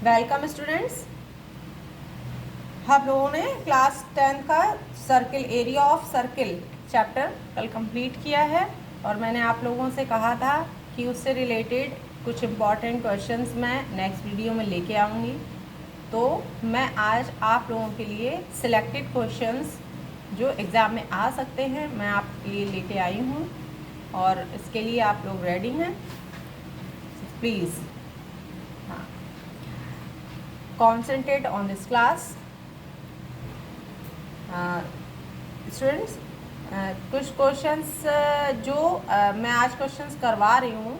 Welcome students. हम लोगों ने क्लास 10 का circle area of circle chapter कल कंप्लीट किया है और मैंने आप लोगों से कहा था कि उससे रिलेटेड कुछ इम्पॉर्टेंट क्वेश्चंस मैं नेक्स्ट वीडियो में लेके आऊँगी। तो मैं आज आप लोगों के लिए सिलेक्टेड क्वेश्चंस जो एग्ज़ाम में आ सकते हैं मैं आपके लिए लेके आई हूँ और इसके लिए आप लोग रेडी हैं? Please concentrate on this class students. कुछ क्वेश्चंस जो मैं आज क्वेश्चंस करवा रही हूँ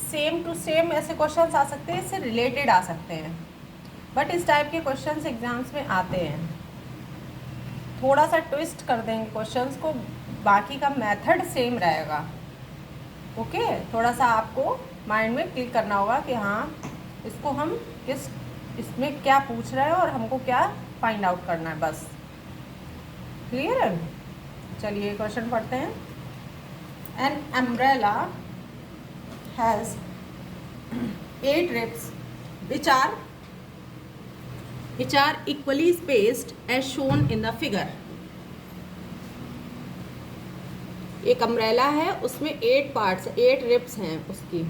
सेम टू सेम ऐसे क्वेश्चंस आ सकते हैं, इससे रिलेटेड आ सकते हैं, बट इस टाइप के क्वेश्चंस एग्जाम्स में आते हैं। थोड़ा सा ट्विस्ट कर देंगे क्वेश्चंस को, बाकी का मेथड सेम रहेगा। ओके थोड़ा सा आपको माइंड में क्लिक करना होगा कि हाँ इसको हम किस इसमें क्या पूछ रहे हैं और हमको क्या फाइंड आउट करना है, बस क्लियर है। चलिए क्वेश्चन पढ़ते हैं। An umbrella has 8 ribs which are equally spaced as shown in the figure। एक अम्ब्रेला है, उसमें 8 पार्ट्स 8 रिब्स हैं उसकी।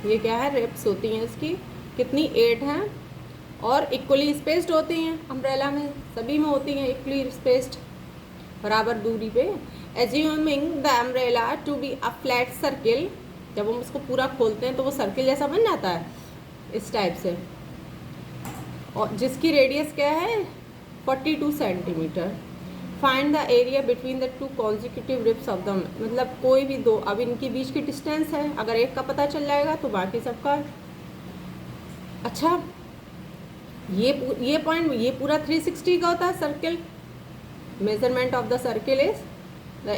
ये क्या है, रिब्स होती हैं इसकी, कितनी 8 हैं और इक्वली स्पेस्ड होती हैं। अम्ब्रेला में सभी में होती हैं इक्वली स्पेस्ड, बराबर दूरी पे। Assuming the umbrella to be a flat circle, जब हम उसको पूरा खोलते हैं तो वो सर्किल जैसा बन जाता है इस टाइप से, और जिसकी रेडियस क्या है 42 centimetre. Find the area between the two consecutive ribs of the, मतलब कोई भी दो, अब इनके बीच की डिस्टेंस है, अगर एक का पता चल जाएगा तो बाकी सबका। अच्छा ये पॉइंट, ये पूरा 360 का होता है circle. Measurement of the circle is the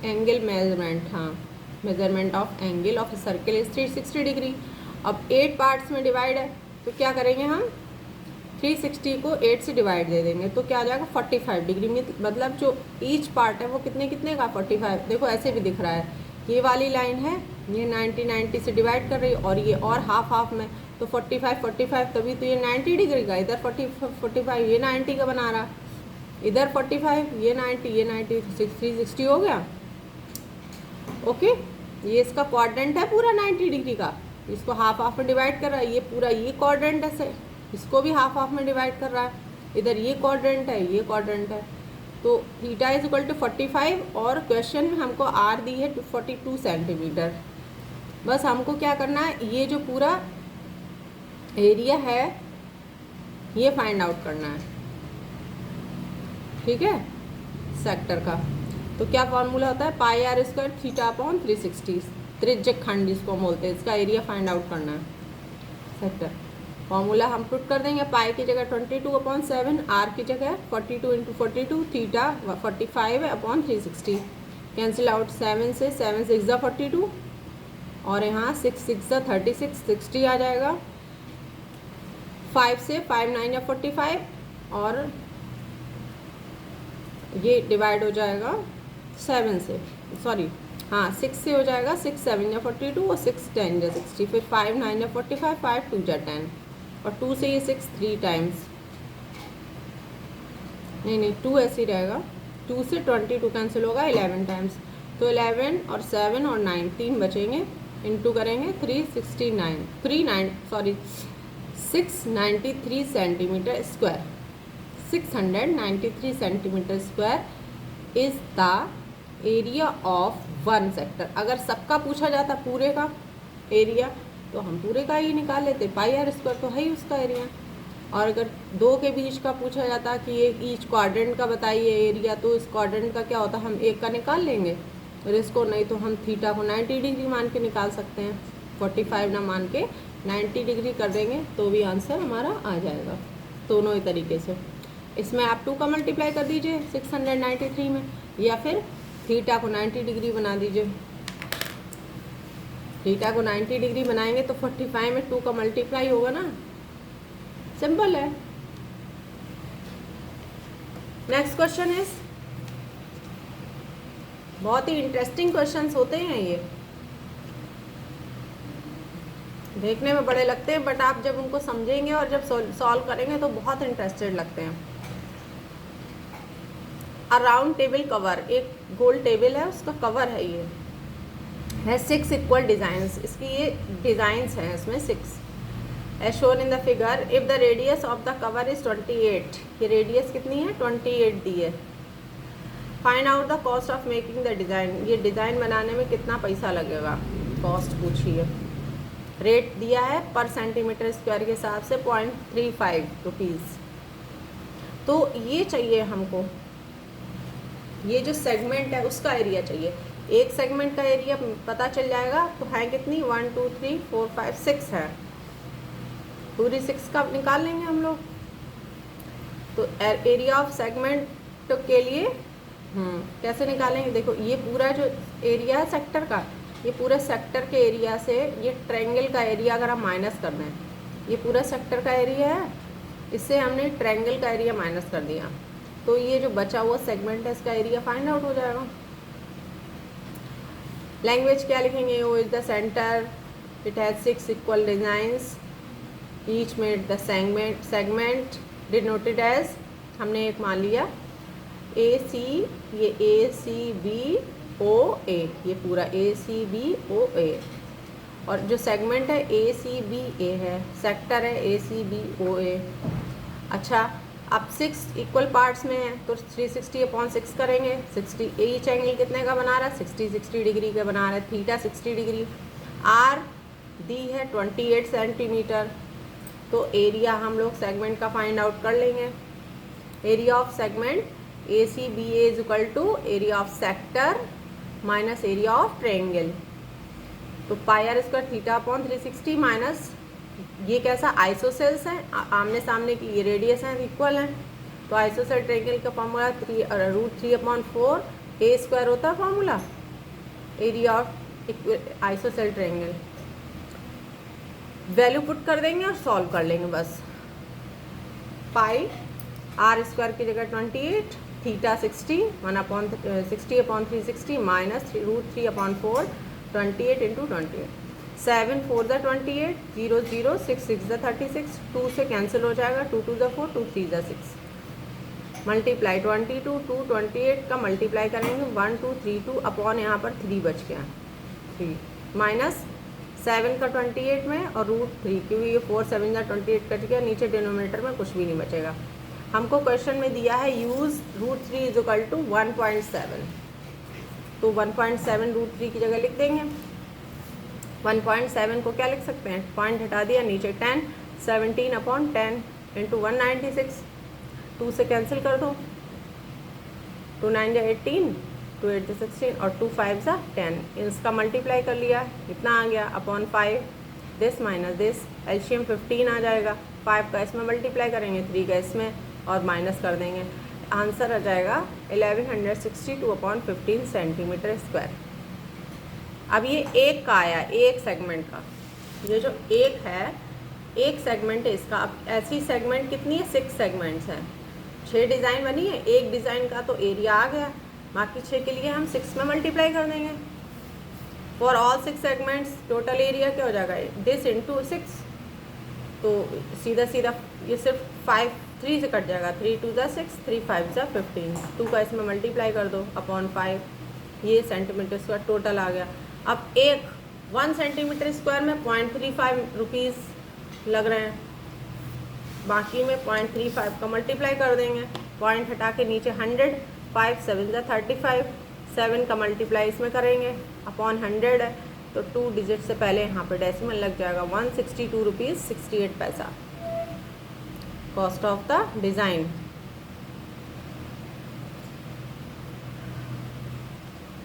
angle measurement, हाँ measurement of angle of circle is 360 degree. अब 8 पार्ट्स में डिवाइड है तो क्या करेंगे हम, 360 को 8 से डिवाइड दे देंगे तो क्या आ जाएगा 45 डिग्री में, मतलब जो ईच पार्ट है वो कितने कितने का 45। देखो ऐसे भी दिख रहा है, ये वाली लाइन है ये 90 से डिवाइड कर रही है और ये और हाफ हाफ में, तो 45 तभी तो ये 90 डिग्री का, इधर 45 ये 90 का बना रहा, इधर 45 ये 90 360 हो गया। ओके ये इसका क्वाड्रेंट है पूरा 90 डिग्री का, इसको हाफ हाफ में डिवाइड कर रहा है, ये पूरा ये क्वाड्रेंट है, इसको भी हाफ हाफ में डिवाइड कर रहा है, इधर ये क्वाड्रेंट है ये क्वाड्रेंट है। तो थीटा इज इक्वल टू 45 और क्वेश्चन में हमको आर दी है 42 सेंटीमीटर। बस हमको क्या करना है, ये जो पूरा एरिया है ये फाइंड आउट करना है, ठीक है, सेक्टर का। तो क्या फॉर्मूला होता है, पाई आर स्क्वायर थीटा अपॉन 360, त्रिज्यक खंड जिसको हम बोलते हैं, इसका एरिया फाइंड आउट करना है सेक्टर। फॉर्मूला हम पुट कर देंगे, पाई की जगह 22/7, आर की जगह 42 × 42, थीटा 45 अपॉन 360। कैंसिल आउट 7 से 7 6 ज़ा 42 और यहाँ 6 6 ज़ा 36, 60 आ जाएगा। 5 से 5 9 या 45 और ये डिवाइड हो जाएगा 7 से, सॉरी हाँ 6 से हो जाएगा, 6 7 या 42 और 6 10 या 60, फिर 5 9 या 45, 5 2 या 10 और 2 से ये 6 3 टाइम्स, नहीं 2 ऐसे ही रहेगा, 2 से 22 कैंसिल होगा 11 टाइम्स, तो 11 और 7 और 9 3 बचेंगे, इनटू करेंगे 693 centimetre square, 693 centimetre square is the area of one sector. अगर सबका पूछा जाता पूरे का एरिया तो हम पूरे का ही निकाल लेते, पाई आर स्क्वायर तो है ही उसका एरिया। और अगर दो के बीच का पूछा जाता कि ये ईच क्वाड्रेंट का बताइए एरिया, तो इस क्वाड्रेंट का क्या होता, हम एक का निकाल लेंगे और इसको, नहीं तो हम थीटा को 90 डिग्री मान के निकाल सकते हैं, 45 ना मान के 90 डिग्री कर देंगे तो भी आंसर हमारा आ जाएगा, दोनों ही तरीके से। इसमें आप 2 का मल्टीप्लाई कर दीजिए 693 में, या फिर थीटा को 90 डिग्री बना दीजिए। थीटा को 90 डिग्री बनाएंगे तो 45 में 2 का मल्टीप्लाई होगा ना, सिंपल है। नेक्स्ट क्वेश्चन इज, बहुत ही इंटरेस्टिंग क्वेश्चंस होते हैं ये। देखने में बड़े लगते हैं बट आप जब उनको समझेंगे और जब सॉल्व करेंगे तो बहुत इंटरेस्टेड लगते हैं। अ राउंड टेबल कवर, एक गोल टेबल है उसका कवर है, ये है 6 इक्वल डिज़ाइंस, इसकी ये डिज़ाइंस हैं इसमें 6 as shown in the figure. If the radius of the cover is 28, ये रेडियस कितनी है 28 दी है। Find out the cost of making the design, ये डिज़ाइन बनाने में कितना पैसा लगेगा, कॉस्ट पूछी है। रेट दिया है पर सेंटीमीटर स्क्वायर के हिसाब से 0.35 रुपीज़। तो ये चाहिए हमको, ये जो सेगमेंट है उसका एरिया चाहिए। एक सेगमेंट का एरिया पता चल जाएगा तो है कितनी 1 2 3 4 5 6 है, पूरी 6 का निकाल लेंगे हम लोग। तो एरिया ऑफ सेगमेंट के लिए कैसे निकालेंगे, देखो ये पूरा जो एरिया है सेक्टर का, ये पूरे सेक्टर के एरिया से ये ट्रायंगल का एरिया अगर हम माइनस कर दें, ये पूरा सेक्टर का एरिया है, इससे हमने ट्रायंगल का एरिया माइनस कर दिया, तो ये जो बचा हुआ सेगमेंट है इसका एरिया फाइंड आउट हो जाएगा। लैंग्वेज क्या लिखेंगे, वो is the centre, it has 6 equal designs, each made the segment denoted as, हमने एक मान लिया ए सी, ये ए सी बी ओ ए, ये पूरा ए सी बी ओ ए, और जो सेगमेंट है ए सी बी ए है, सेक्टर है ए सी बी ओ ए। अच्छा, अब 6 इक्वल पार्ट्स में है तो 360/6 करेंगे। 60 ईच एंगल कितने का बना रहा है 60 डिग्री का बना रहा है, थीटा 60 डिग्री। आर दी है 28 सेंटीमीटर, तो एरिया हम लोग सेगमेंट का फाइंड आउट कर लेंगे। Area of segment A C B A is equal to area of sector minus area of triangle, तो pi R square theta upon 360 minus, ये कैसा आइसोसेल्स है, आमने सामने की ये रेडियस है इक्वल है, तो आइसोसेल ट्रायंगल का फॉर्मूला √3/4 ए स्क्वायर होता है formula, area of ISOCELL triangle. Value put कर देंगे और सॉल्व कर लेंगे बस। पाई आर स्क्वायर की जगह 28, थीटा 60, 60/360 माइनस √3/4, 28 × 28, 7 4 × 28, 0 0 6 6 × 36, 2 से कैंसिल हो जाएगा, 2 2 × 4, 2 3 × 6, मल्टीप्लाई 22, 2 28 का मल्टीप्लाई करेंगे 1 2 3 2 अपॉन यहाँ पर 3 बच गया 3 माइनस 7 का 28 में और √3, क्योंकि ये 4 7 × 28 कट गया, नीचे डिनोमिनेटर में कुछ भी नहीं बचेगा। हमको क्वेश्चन में दिया है यूज़ √3 इज इक्वल टू 1.7, तो 1.7 √3 की जगह लिख देंगे। 1.7 को क्या लिख सकते हैं, पॉइंट हटा दिया, नीचे 10, 17/10 × 196, 2 से कैंसिल कर दो, 2 9 × 18, 2 8 × 16 और 2 5 × 10, इसका मल्टीप्लाई कर लिया, इतना आ गया upon 5, this minus this, LCM 15 आ जाएगा, 5 का इसमें मल्टीप्लाई करेंगे, 3 का इसमें और माइनस कर देंगे, आंसर आ जाएगा 1162/15 सेंटीमीटर स्क्वायर। अब ये एक का आया, एक सेगमेंट का, ये जो एक है, एक सेगमेंट है इसका। अब ऐसी सेगमेंट कितनी है, 6 सेगमेंट्स हैं, 6 डिज़ाइन बनी है, एक डिज़ाइन का तो एरिया आ गया, बाकी 6 के लिए हम 6 में मल्टीप्लाई कर देंगे। For all 6 segments total area क्या हो जाएगा, दिस × 6, तो सीधा सीधा ये सिर्फ 5 3 से कट जाएगा, 3 2 × 6, 3 5 × 15, 2 का इसमें मल्टीप्लाई कर दो अपॉन 5, ये सेंटीमीटर स्क्वायर टोटल आ गया। अब 1 सेंटीमीटर स्क्वायर में 0.35 रुपीज़ लग रहे हैं, बाकी में 0.35 का मल्टीप्लाई कर देंगे, पॉइंट हटा के नीचे 100, 5 7 × 35, 7 का मल्टीप्लाई इसमें करेंगे अपॉन 100 है, तो 2 डिजिट से पहले यहाँ पे डेसिमल लग जाएगा, 162 रुपीज़ 68 पैसा cost of the design.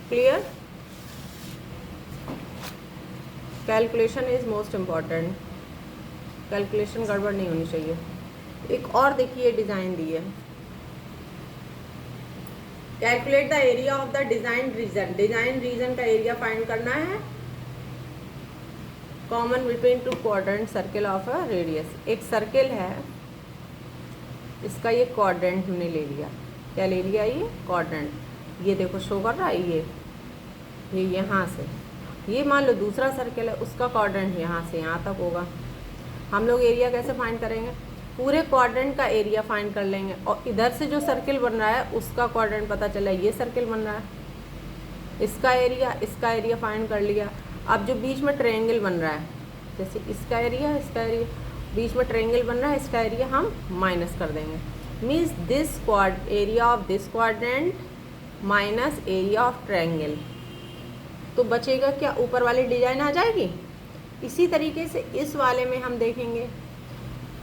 Clear? Calculation is most important, calculation गड़बड़ नहीं होनी चाहिए। एक और देखिए डिज़ाइन दी है, calculate the area of the design region, design region का एरिया फाइंड करना है। Common between 2 quadrant circle of a radius, एक सर्किल है, इसका ये क्वाड्रेंट हमने ले लिया, क्या ले लिया, ये क्वाड्रेंट, ये देखो शो कर रहा है ये यहाँ से, ये मान लो दूसरा सर्किल है, उसका क्वाड्रेंट यहाँ से यहाँ तक होगा। हम लोग एरिया कैसे फाइंड करेंगे, पूरे क्वाड्रेंट का एरिया फाइंड कर लेंगे, और इधर से जो सर्किल बन रहा है उसका क्वाड्रेंट पता चला, ये सर्किल बन रहा है, इसका एरिया फाइंड कर लिया। अब जो बीच में ट्रायंगल बन रहा है, जैसे इसका एरिया बीच में ट्रायंगल बन रहा है, इसका एरिया हम माइनस कर देंगे। Means this area of this quadrant minus area of triangle, तो बचेगा क्या, ऊपर वाली डिजाइन आ जाएगी। इसी तरीके से इस वाले में हम देखेंगे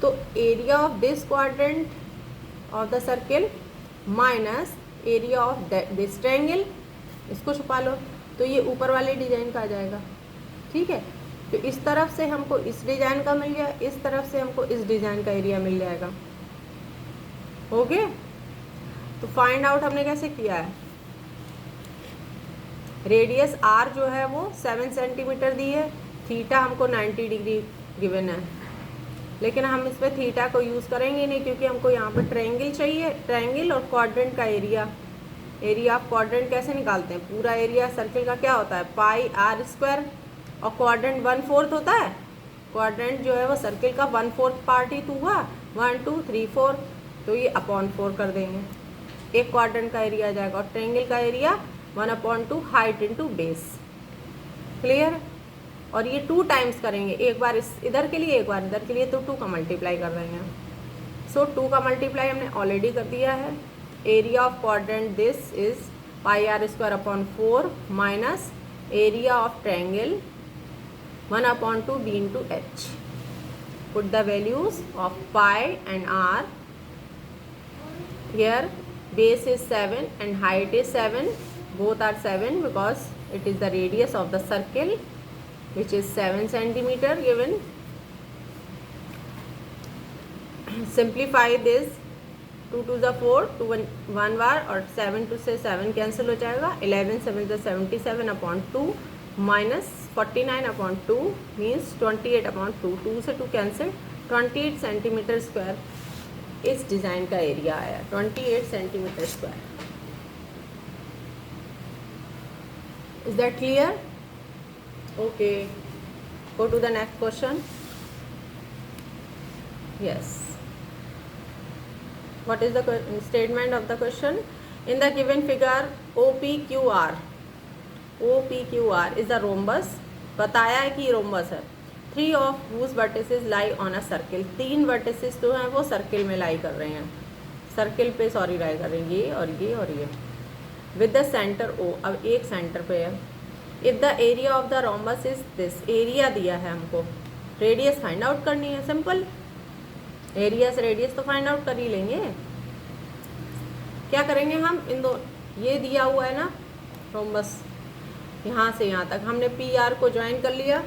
तो area of this quadrant of the circle minus area of this triangle, इसको छुपा लो तो ये ऊपर वाले डिजाइन का आ जाएगा। ठीक है, तो इस तरफ से हमको इस डिजाइन का मिल गया, इस तरफ से हमको इस डिजाइन का एरिया मिल जाएगा। ओके, तो फाइंड आउट हमने कैसे किया है, रेडियस आर जो है वो 7 सेंटीमीटर दी है, थीटा हमको 90 डिग्री गिवन है, लेकिन हम इस पर थीटा को यूज़ करेंगे नहीं, क्योंकि हमको यहाँ पर ट्रायंगल चाहिए, ट्रायंगल और क्वाड्रेंट का एरिया ऑफ क्वाड्रेंट कैसे निकालते हैं, पूरा एरिया सर्किल का क्या होता है, पाई आर स्क्वायर, और क्वाड्रेंट 1/4 होता है। क्वाड्रेंट जो है वो सर्किल का 1/4 पार्ट ही तो हुआ, 1 2 3 4, तो ये अपॉन 4 कर देंगे, एक क्वाड्रेंट का एरिया आ जाएगा, और ट्रायंगल का area 1/2 height into base. Clear, और ये 2 टाइम्स करेंगे, एक बार इस इधर के लिए एक बार इधर के लिए, तो 2 का मल्टीप्लाई कर देंगे। सो 2 का मल्टीप्लाई हमने ऑलरेडी कर दिया है। Area of quadrant this is pi R square upon 4 minus area of triangle 1/2 b into h. Put the values of pi and r. Here base is 7 and height is 7. Both are 7 because it is the radius of the circle, which is 7 centimeter given. Simplify this, 2 to the 4, 2 1 बार, और 7 to से 7 cancel हो जाएगा, 11 7 से 77/2 minus 49/2 means 28/2, 2 से 2 cancel, 28 centimetre square इस design का area आया, 28 centimetre square. Is that clear? Okay, go to the next question. Yes, what is the statement of the question? In the given figure OPQR is a rhombus, बताया है कि rhombus है, 3 of whose vertices lie on a circle, 3 vertices तो हैं वो circle में लाई कर रहे हैं, सर्किल पे लाई कर रहे हैं, ये और ये और ये, with the center O, अब एक सेंटर पे है। If the area of the rhombus is this, area दिया है हमको, रेडियस फाइंड आउट करनी है, सिंपल, एरिया से रेडियस तो फाइंड आउट कर ही लेंगे। क्या करेंगे हम, इन दो, ये दिया हुआ है ना रोम्बस, यहाँ से यहाँ तक हमने पी आर को ज्वाइन कर लिया,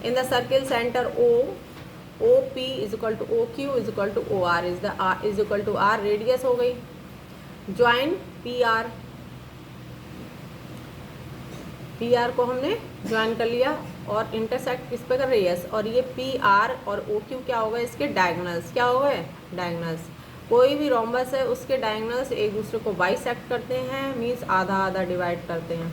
in the circle centre O P is equal to O Q is equal to O R, is equal to R, radius हो गई, ज्वाइन पी आर को हमने ज्वाइन कर लिया, और इंटरसेक्ट किस पे कर रही है, और ये पी आर और ओ क्यू क्या होगा, इसके डायगोनल्स क्या हो गए, डायगोनल्स। कोई भी रोम्बस है उसके डायगोनल्स एक दूसरे को बाइसेक्ट करते हैं, मीन्स आधा आधा डिवाइड करते हैं।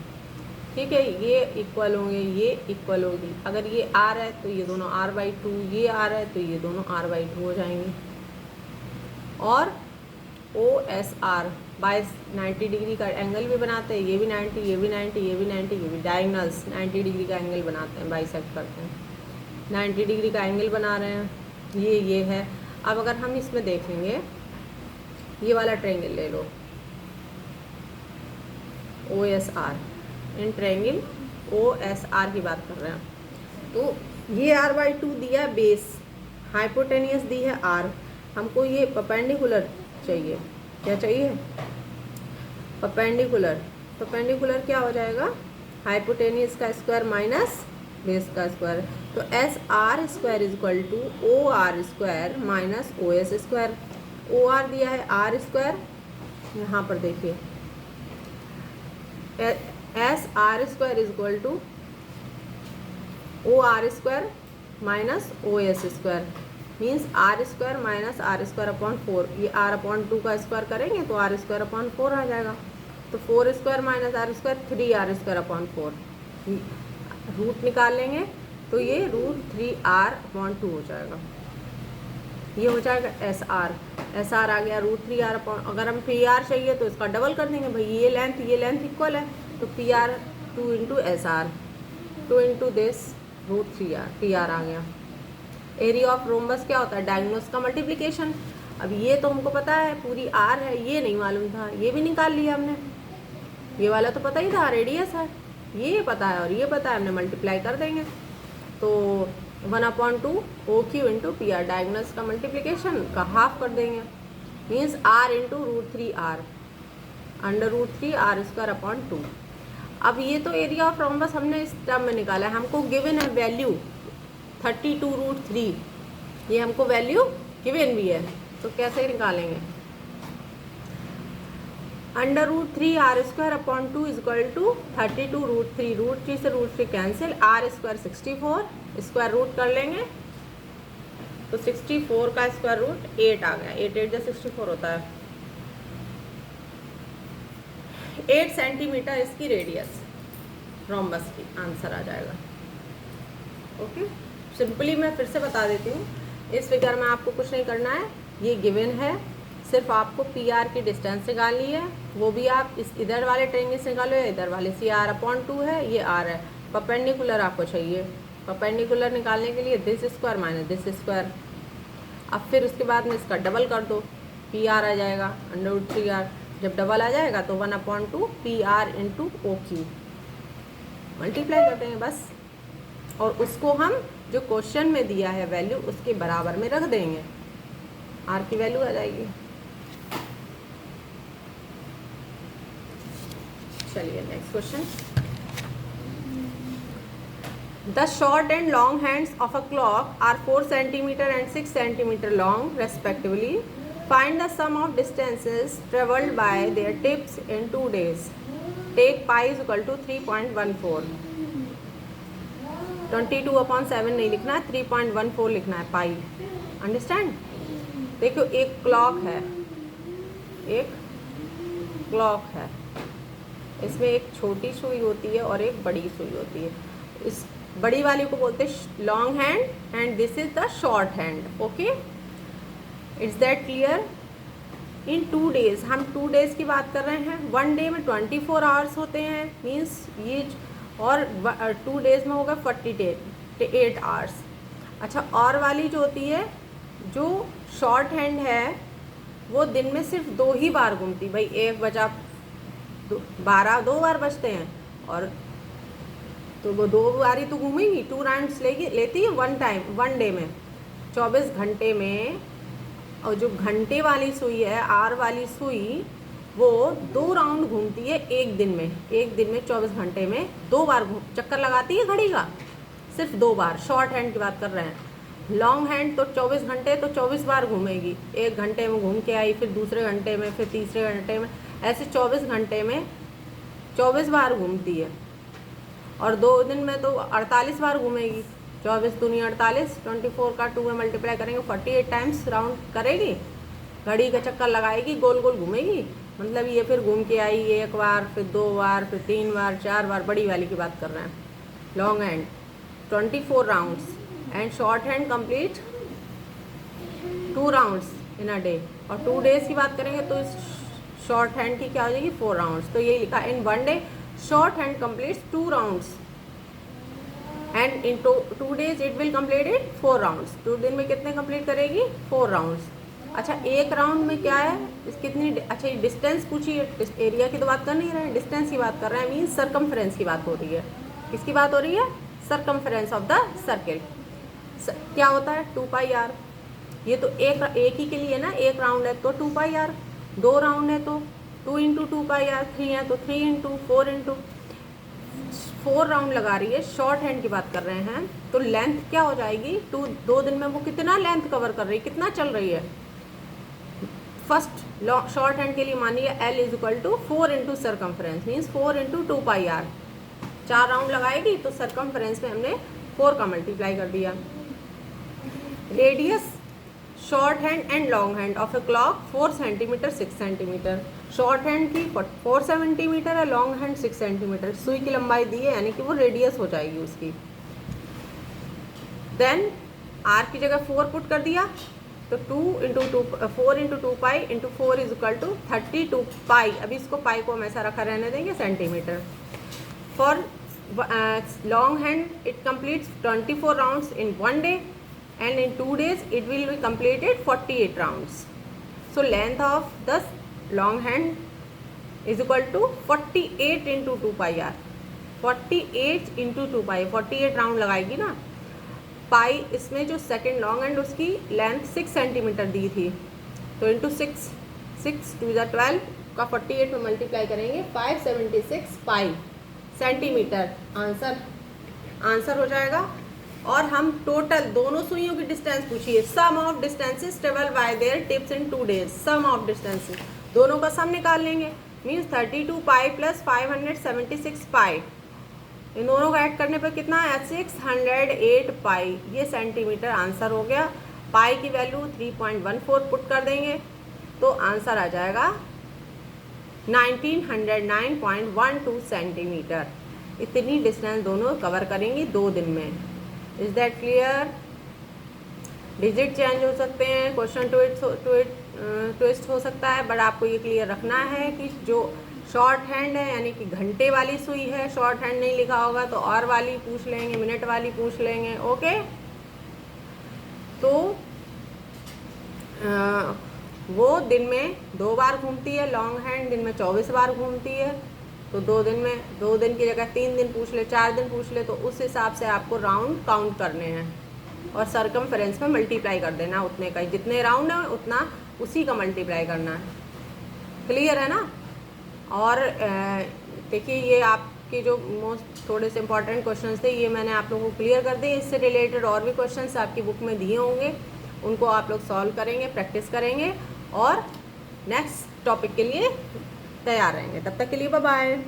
ठीक है, ये इक्वल होंगे, ये इक्वल होगी, अगर ये आर है तो ये दोनों r/2, ये आर है तो ये दोनों r/2 हो जाएंगी, और O S R by 90 degree का एंगल भी बनाते हैं, ये भी 90, ये भी 90, ये भी 90, ये भी डायगोनल्स 90 डिग्री का एंगल बनाते हैं, बाइसेक्ट करते हैं, 90 डिग्री का एंगल बना रहे हैं, ये है। अब अगर हम इसमें देखेंगे, ये वाला ट्रायंगल ले लो, O S R, in triangle O S R की बात कर रहे हैं, तो ये r/2 दिया है बेस, हाइपोटेनियस दी है r, हमको ये परपेंडिकुलर चाहिए, क्या चाहिए, परपेंडिकुलर क्या हो जाएगा, हाइपोटेनियस का स्क्वायर माइनस बेस का स्क्वायर, तो S R square is equal to O R square minus O S square. O R दिया है आर स्क्वायर, यहाँ पर देखिए S R square is equal to O R square minus O S square, means R square minus R square upon 4, ये r/2 का square करेंगे तो r square upon 4 आ जाएगा, तो 4 square minus R square 3r square upon 4, root निकाल लेंगे तो ये √3r/2 हो जाएगा। ये हो जाएगा एस आर आ गया √3r/। अगर हम PR चाहिए तो इसका डबल कर देंगे भाई, ये लेंथ इक्वल है तो PR 2 × SR 2 × दिस √3r आ गया। एरिया ऑफ रोम्बस क्या होता है? डायगोनल्स का मल्टीप्लिकेशन। अब ये तो हमको पता है पूरी R है, ये नहीं मालूम था, ये भी निकाल लिया हमने। ये वाला तो पता ही था रेडियस है, ये पता है और ये पता है, हमने मल्टीप्लाई कर देंगे तो 1/2 OQ × PR डायगोनल्स का मल्टीप्लिकेशन का हाफ कर देंगे, मीन्स R × √3r √3r²/2। अब ये तो एरिया ऑफ रोम्बस हमने इस टर्म में निकाला है, हमको गिवन है वैल्यू 32√3, ये हमको वैल्यू गिवन भी है तो कैसे निकालेंगे? √3r²/2 = 32√3, √3 से √3 कैंसिल, r² 64, स्क्वायर रूट कर लेंगे तो 64 का स्क्वायर रूट 8 आ गया, 8 8 64 होता है। 8 सेंटीमीटर इसकी रेडियस रोम्बस की आंसर आ जाएगा। ओके, सिंपली मैं फिर से बता देती हूँ, इस फिगर में आपको कुछ नहीं करना है, ये गिवन है, सिर्फ आपको PR की डिस्टेंस निकालनी है, वो भी आप इस इधर वाले ट्रायंगल से निकालो या इधर वाले, CR/2 है, ये R है। परपेंडिकुलर आपको चाहिए, परपेंडिकुलर निकालने के लिए this square minus this square. अब फिर उसके बाद में इसका डबल कर दो, PR आ जाएगा √3r, जब डबल आ जाएगा तो 1/2 PR × OQ मल्टीप्लाई कर देंगे बस, और उसको हम जो क्वेश्चन में दिया है वैल्यू उसके बराबर में रख देंगे, R की वैल्यू आ जाएगी। चलिए next question. The short and long hands of a clock are 4 cm and 6 cm long respectively. Find the sum of distances traveled by their tips in 2 days. Take pi is equal to 3.14. 22/7 नहीं लिखना है, 3.14 लिखना है पाई। Understand? देखो एक clock है, इसमें एक छोटी सुई होती है और एक बड़ी सुई होती है। इस बड़ी वाली को बोलते हैं long hand and this is the short hand. Okay, it's that clear? In 2 days, हम 2 डेज की बात कर रहे हैं। 1 डे में 24 आवर्स होते हैं, मीन्स ये, और 2 डेज में होगा 48 आवर्स। अच्छा, और वाली जो होती है, जो शॉर्ट हैंड है, वो दिन में सिर्फ 2 ही बार घूमती। भाई 1 बजा 12 2 बार बजते हैं, और तो वो 2 बार ही तो घूमेंगी, 2 राउंड्स लेती है 1 डे में 24 घंटे में। और जो घंटे वाली सुई है, R वाली सुई, वो 2 राउंड घूमती है एक दिन में 24 घंटे में 2 बार चक्कर लगाती है घड़ी का, सिर्फ 2 बार। शॉर्ट हैंड की बात कर रहे हैं। लॉन्ग हैंड तो 24 घंटे तो 24 बार घूमेगी, 1 घंटे में घूम के आई, फिर दूसरे घंटे में, फिर तीसरे घंटे में, ऐसे 24 घंटे में 24 बार घूमती है। और 2 दिन में तो 48 बार घूमेगी, 24 दूनी 48, 24 का 2 में मल्टीप्लाई करेंगे 48 टाइम्स राउंड करेगी, घड़ी का चक्कर लगाएगी, गोल गोल घूमेगी। मतलब ये फिर घूम के आई 1 बार, फिर 2 बार, फिर 3 बार, 4 बार। बड़ी वाली की बात कर रहे हैं। Long hand 24 rounds and short hand complete 2 rounds in a day. और 2 डेज की बात करेंगे तो इस शॉर्ट हैंड की क्या हो जाएगी 4 राउंड्स। तो ये लिखा इन 1 day short hand completes 2 rounds and in 2 days it will complete it 4 rounds. 2 दिन में कितने कंप्लीट करेगी 4 राउंड्स। अच्छा, एक राउंड में क्या है इस कितनी, अच्छा ये डिस्टेंस पूछी है, एरिया की तो बात कर नहीं रहे हैं, डिस्टेंस की बात कर रहे हैं, मीन्स सरकमफ्रेंस की बात हो रही है। किसकी बात हो रही है? Circumference of the circle. क्या होता है 2πr। ये तो एक ही के लिए ना, एक राउंड है तो 2πr, 2 राउंड है तो 2 × 2πr, 3 है तो 3 × 4 राउंड लगा रही है। शॉर्ट हैंड की बात कर रहे हैं तो लेंथ क्या हो जाएगी 2 दिन में वो कितना लेंथ कवर कर रही है, कितना चल रही है। फर्स्ट शॉर्ट हैंड के लिए मानिए L = 4 × circumference, means 4 × 2πr। 4 round लगाएगी तो सर्कमफ्रेंस में हमने 4 का मल्टीप्लाई कर दिया। Radius short hand and long hand of a clock 4 cm 6 cm। Short hand की 4 सेंटीमीटर है, लॉन्ग हैंड 6 सेंटीमीटर। सुई की लंबाई दी है, यानी कि वो रेडियस हो जाएगी उसकी। देन आर की जगह 4 पुट कर दिया, तो 4 into 2 pi into 4 is equal to 32 pi. अभी इसको पाई को हम ऐसा रखा रहने देंगे centimetre. For long hand it completes 24 rounds in 1 day and in 2 days it will be completed 48 rounds. So length of the long hand is equal to 48 into 2 pi r. 48 into 2 pi, 48 round लगाएगी ना। पाई इसमें जो second long hand उसकी length 6 centimetre दी थी, तो into 6, 6 2 ज़ा 12 का 48 में मल्टीप्लाई करेंगे 576 पाई सेंटीमीटर। आंसर हो जाएगा। और हम टोटल दोनों सुइयों की डिस्टेंस पूछिए। Sum of distances travel by their tips in 2 days। Sum of distances दोनों का सम निकाल लेंगे, मीन्स 32 पाई प्लस 576 पाई। इन दोनों का ऐड करने पर कितना है? 608 पाई। ये सेंटीमीटर आंसर हो गया। पाई की वैल्यू 3.14 पुट कर देंगे तो आंसर आ जाएगा 1909.12 सेंटीमीटर। इतनी डिस्टेंस दोनों कवर करेंगी 2 दिन में। Is that clear? Digit change हो सकते हैं, क्वेश्चन ट्विस्ट हो सकता है, बट आपको ये क्लियर रखना है कि जो शॉर्ट हैंड है यानी कि घंटे वाली सुई है, शॉर्ट हैंड नहीं लिखा होगा तो और वाली पूछ लेंगे, मिनट वाली पूछ लेंगे। ओके, तो वो दिन में 2 बार घूमती है, लॉन्ग हैंड दिन में 24 बार घूमती है। तो 2 दिन की जगह 3 दिन पूछ ले, 4 दिन पूछ ले, तो उस हिसाब से आपको राउंड काउंट करने हैं और सरकमफ्रेंस में मल्टीप्लाई कर देना उतने का। जितने राउंड है उतना उसी का मल्टीप्लाई करना है। क्लियर है ना? और देखिए ये आपके जो थोड़े से इंपॉर्टेंट क्वेश्चंस थे ये मैंने आप लोगों को क्लियर कर दिए। इससे रिलेटेड और भी क्वेश्चंस आपकी बुक में दिए होंगे, उनको आप लोग सॉल्व करेंगे, प्रैक्टिस करेंगे और नेक्स्ट टॉपिक के लिए तैयार रहेंगे। तब तक के लिए बाय बाय।